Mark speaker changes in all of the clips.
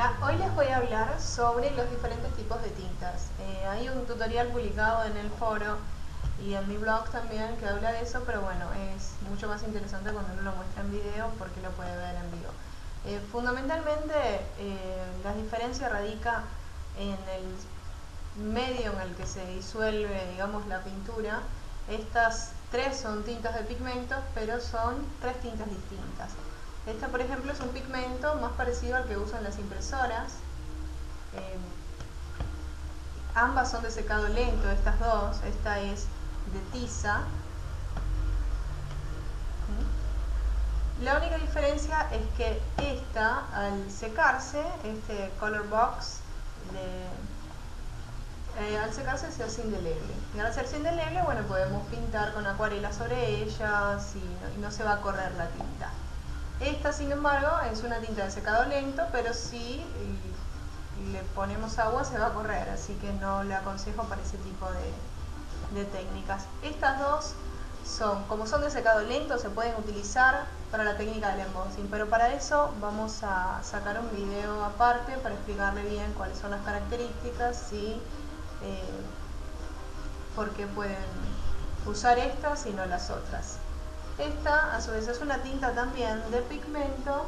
Speaker 1: Hola, hoy les voy a hablar sobre los diferentes tipos de tintas. Hay un tutorial publicado en el foro y en mi blog también que habla de eso, pero bueno, es mucho más interesante cuando uno lo muestra en video porque lo puede ver en vivo. Fundamentalmente, la diferencia radica en el medio en el que se disuelve, digamos, la pintura. Estas tres son tintas de pigmento, pero son tres tintas distintas. Esta, por ejemplo, es un pigmento más parecido al que usan las impresoras. Ambas son de secado lento, estas dos. Esta es de tiza. La única diferencia es que esta, al secarse, este color box, al secarse se hace indeleble. Y al hacerse indeleble, bueno, podemos pintar con acuarela sobre ellas y no se va a correr la tinta. Esta, sin embargo, es una tinta de secado lento, pero si le ponemos agua se va a correr, así que no le aconsejo para ese tipo de técnicas. Estas dos como son de secado lento, se pueden utilizar para la técnica del embossing, pero para eso vamos a sacar un video aparte para explicarle bien cuáles son las características y por qué pueden usar estas y no las otras. Esta, a su vez, es una tinta también de pigmento,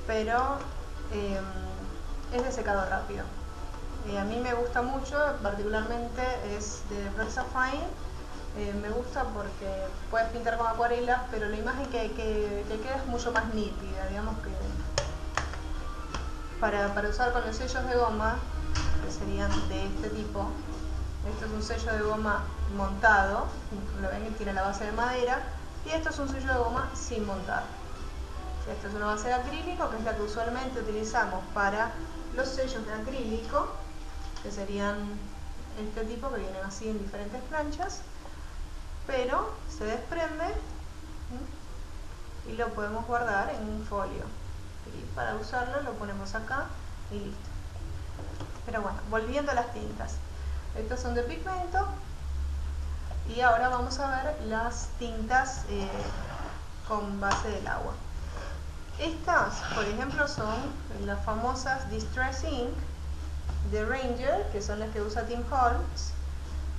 Speaker 1: pero es de secado rápido. A mí me gusta mucho, particularmente es de Versa Fine. Me gusta porque puedes pintar con acuarelas, pero la imagen que queda es mucho más nítida, digamos que para usar con los sellos de goma, que serían de este tipo. Este es un sello de goma montado, lo ven que tiene la base de madera, y esto es un sello de goma sin montar. Esta es una base de acrílico, que es la que usualmente utilizamos para los sellos de acrílico, que serían este tipo, que vienen así en diferentes planchas, pero se desprende y lo podemos guardar en un folio. Y para usarlo lo ponemos acá y listo. Pero bueno, volviendo a las tintas. Estas son de pigmento y ahora vamos a ver las tintas con base del agua. Estas, por ejemplo, son las famosas Distress Ink de Ranger, que son las que usa Tim Holtz.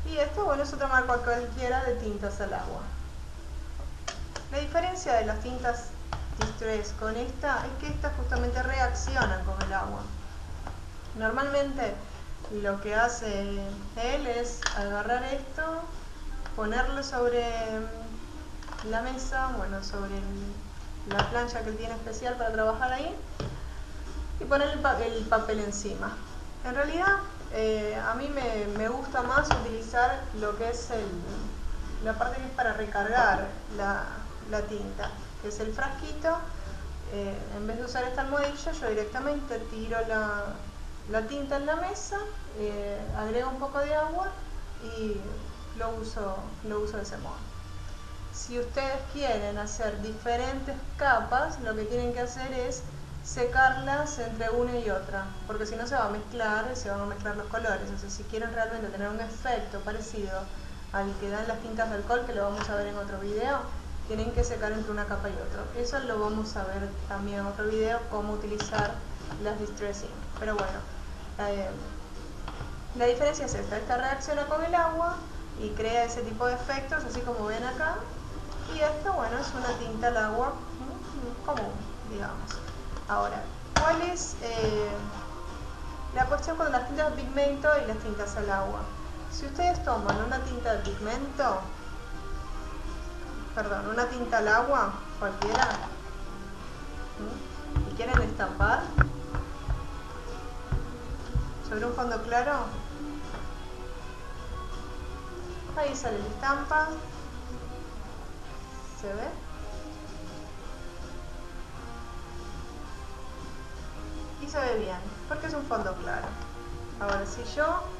Speaker 1: Y esto, bueno, es otra marca cualquiera de tintas al agua. La diferencia de las tintas Distress con esta es que estas justamente reaccionan con el agua. Normalmente lo que hace él es agarrar esto, ponerlo sobre la mesa, bueno, sobre la plancha que él tiene especial para trabajar ahí, y poner el papel encima. En realidad, a mí me gusta más utilizar lo que es la parte que es para recargar la tinta, que es el frasquito. En vez de usar esta almohadilla, yo directamente tiro la tinta en la mesa, agrego un poco de agua y lo uso de ese modo. Si ustedes quieren hacer diferentes capas, lo que tienen que hacer es secarlas entre una y otra, porque si no se van a mezclar los colores. O sea, si quieren realmente tener un efecto parecido al que dan las tintas de alcohol, que lo vamos a ver en otro video, tienen que secar entre una capa y otra. Eso lo vamos a ver también en otro video, cómo utilizar las Distress Ink. Pero bueno, la diferencia es esta reacciona con el agua y crea ese tipo de efectos, así como ven acá. Y esta, bueno, es una tinta al agua común, digamos. Ahora, ¿cuál es la cuestión con las tintas de pigmento y las tintas al agua? Si ustedes toman una tinta de pigmento, perdón, una tinta al agua, cualquiera, y quieren estampar sobre un fondo claro, ahí sale la estampa, ¿se ve? Y se ve bien, porque es un fondo claro. Ahora,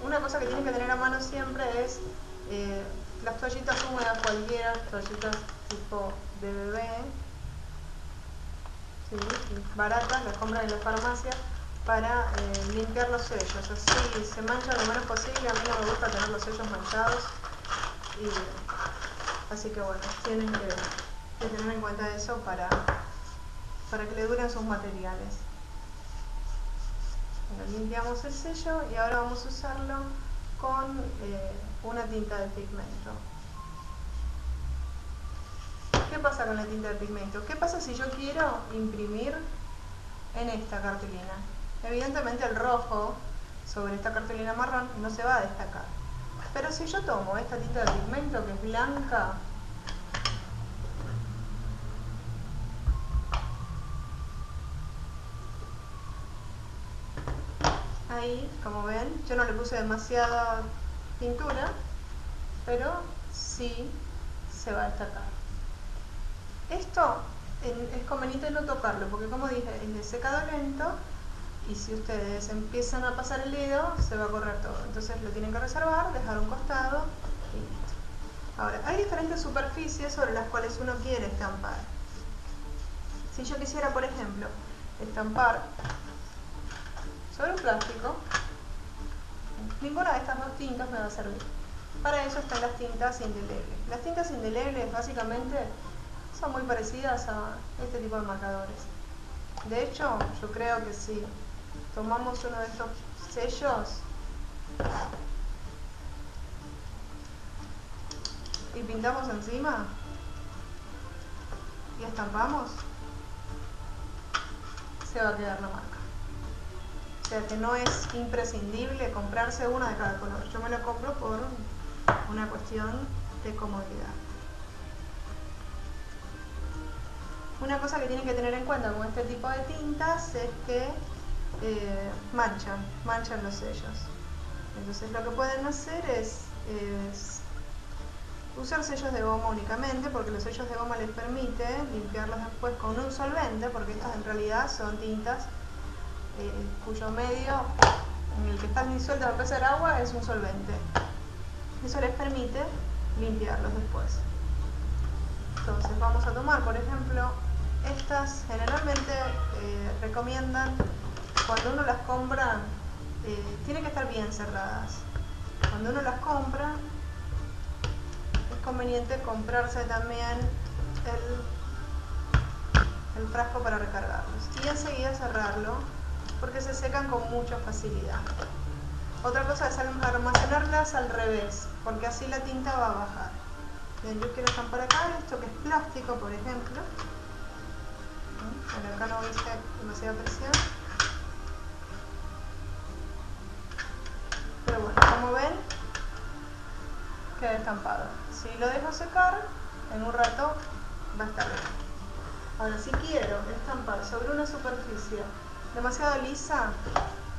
Speaker 1: una cosa que tienen que tener a mano siempre es las toallitas húmedas cualquiera, toallitas tipo de bebé, ¿sí? Baratas, las compran en la farmacia, para limpiar los sellos, así se manchan lo menos posible. A mí no me gusta tener los sellos manchados, así que bueno, tienen que tener en cuenta eso para que le duren sus materiales. Bueno, limpiamos el sello y ahora vamos a usarlo con una tinta de pigmento. ¿Qué pasa con la tinta de pigmento? ¿Qué pasa si yo quiero imprimir en esta cartulina? Evidentemente el rojo sobre esta cartulina marrón no se va a destacar. Pero si yo tomo esta tinta de pigmento que es blanca, ahí, como ven, yo no le puse demasiada pintura, pero sí se va a destacar. Esto es conveniente no tocarlo, porque como dije, es de secado lento y si ustedes empiezan a pasar el dedo, se va a correr todo. Entonces lo tienen que reservar, dejar a un costado y listo. Ahora, hay diferentes superficies sobre las cuales uno quiere estampar. Si yo quisiera, por ejemplo, estampar sobre un plástico, ninguna de estas dos tintas me va a servir. Para eso están las tintas indelebles. Las tintas indelebles básicamente son muy parecidas a este tipo de marcadores. De hecho, yo creo que si tomamos uno de estos sellos y pintamos encima y estampamos, se va a quedar la marca. O sea que no es imprescindible comprarse una de cada color. Yo me lo compro por una cuestión de comodidad. Una cosa que tienen que tener en cuenta con este tipo de tintas es que manchan los sellos. Entonces lo que pueden hacer es usar sellos de goma únicamente, porque los sellos de goma les permite limpiarlos después con un solvente, porque estas en realidad son tintas cuyo medio en el que están disueltas a pesar agua es un solvente. Eso les permite limpiarlos después. Entonces vamos a tomar, por ejemplo, estas generalmente recomiendan, cuando uno las compra, tienen que estar bien cerradas. Cuando uno las compra, es conveniente comprarse también el frasco para recargarlos y enseguida cerrarlo, porque se secan con mucha facilidad. Otra cosa es almacenarlas al revés, porque así la tinta va a bajar. Bien, yo quiero estampar acá esto que es plástico, por ejemplo. Bueno, acá no voy a hacer demasiada presión. Pero bueno, como ven, queda estampado. Si lo dejo secar, en un rato va a estar bien. Ahora, si quiero estampar sobre una superficie demasiado lisa,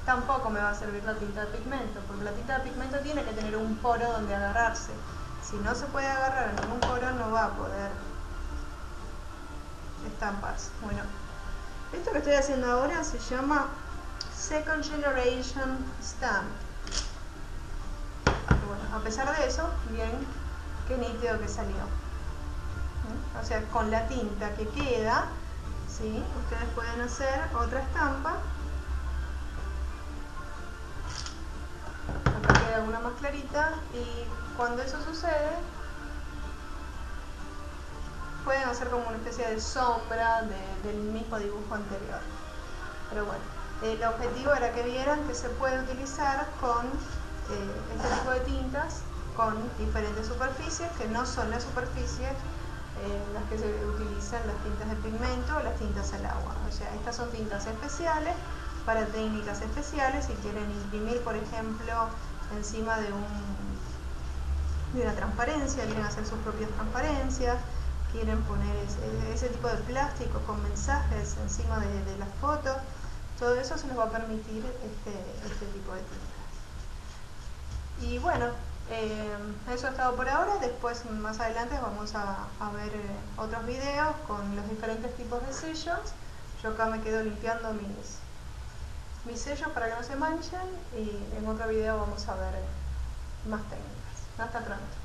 Speaker 1: tampoco me va a servir la tinta de pigmento, porque la tinta de pigmento tiene que tener un poro donde agarrarse. Si no se puede agarrar en ningún poro, no va a poder estamparse. Bueno, esto que estoy haciendo ahora se llama Second Generation Stamp. Pero bueno, a pesar de eso, bien, qué nítido que salió. O sea, con la tinta que queda, ¿sí?, ustedes pueden hacer otra estampa. Acá queda una más clarita y cuando eso sucede, pueden hacer como una especie de sombra del mismo dibujo anterior. Pero bueno, el objetivo era que vieran que se puede utilizar con este tipo de tintas con diferentes superficies, que no son las superficies las que se utilizan las tintas de pigmento o las tintas al agua. O sea, estas son tintas especiales para técnicas especiales. Si quieren imprimir, por ejemplo, encima de una transparencia, quieren hacer sus propias transparencias, quieren poner ese tipo de plástico con mensajes encima de las fotos, todo eso se les va a permitir este tipo de tintas. Y bueno, eso ha estado por ahora. Después, más adelante, vamos a ver otros videos con los diferentes tipos de sellos. Yo acá me quedo limpiando mis sellos para que no se manchen, y en otro video vamos a ver más técnicas. Hasta pronto.